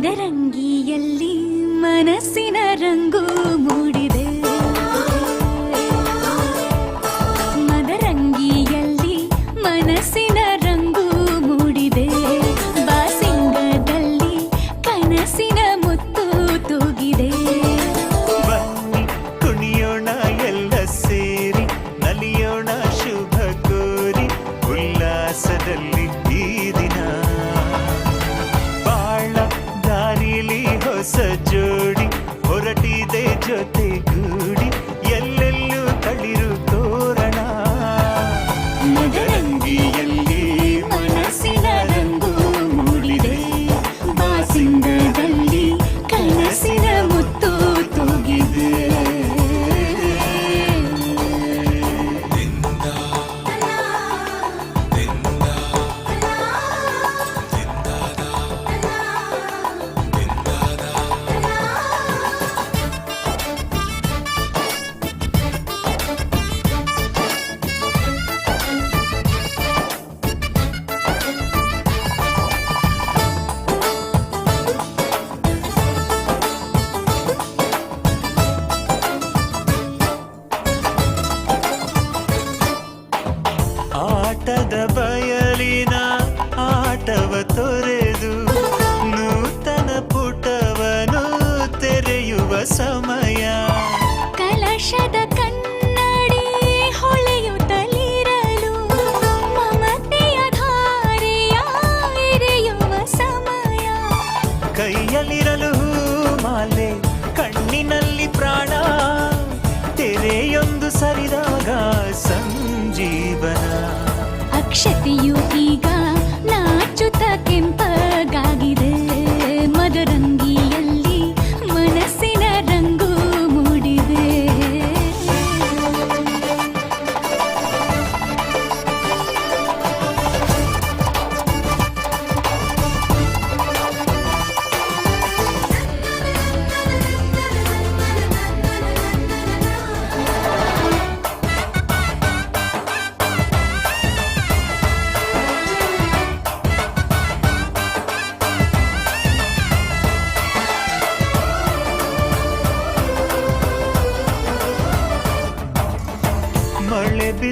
ಮದರಂಗಿಯಲ್ಲಿ ಮನಸ್ಸಿನ ರಂಗು ಮೂಡಿದೆ. ಮದರಂಗಿಯಲ್ಲಿ ಮನಸ್ಸಿನ ರಂಗು ಮೂಡಿದೆ. ಬಾಸಿಂಗದಲ್ಲಿ ಕನಸಿನ ಮುತ್ತು ತೂಗಿದೆ. ಬನ್ನಿ ಕುಣಿಯೋಣ ಎಲ್ಲ ಸೇರಿ, ನಲಿಯೋಣ ಶುಭ ಕೋರಿ, ಉಲ್ಲಾಸದಲ್ಲಿ ಈ ದಿನ. ಬಾಳ ದಾರಿಲಿ ಹೊಸ ಜೋಡಿ ಹೊರಟಿದೆ ಜೊತೆಗೂಡಿ, ಎಲ್ಲೆಲ್ಲೂ ತಳಿರು ತೋರಣ. ಮದರಂಗಿಯಲ್ಲಿ ಮನಸ್ಸಿನ ರಂಗು ಮೂಡಿದೆ. ಬಾಸಿಂಗದಲ್ಲಿ ಕನಸಿನ ಮುತ್ತು ತೂಗಿದೆ. ಆಟದ ಬಯಲಿನ ಆಟವ ತೊರೆದು ನೂತನ ಪುಟವನು ತೆರೆಯುವ ಸಮಯ. ಕಲಶದ ಕನ್ನಡಿ ಹೊಳೆಯುತ್ತಲಿರಲು ಮಮತೆಯ ಧಾರೆಯ ಎರೆಯುವ ಸಮಯ. ಕೈಯಲ್ಲಿರಲು ಮಾಲೆ, ಕಣ್ಣಿನಲ್ಲಿ ಪ್ರಾಣ, ತೆರೆಯೊಂದು ಸರಿದಾಗ ಸಂಜೀವನ. ಅಕ್ಷತೆಯು ಈಗ ನಾಚುತ್ತ ಕೆಂಪಗಾಗಿದೆ. ಮದರಂಗಿಯಲ್ಲಿ ಮನಸ್ಸಿನ ರಂಗು ಮೂಡಿದೆ. ಮಳೆ ಬಿಸಿ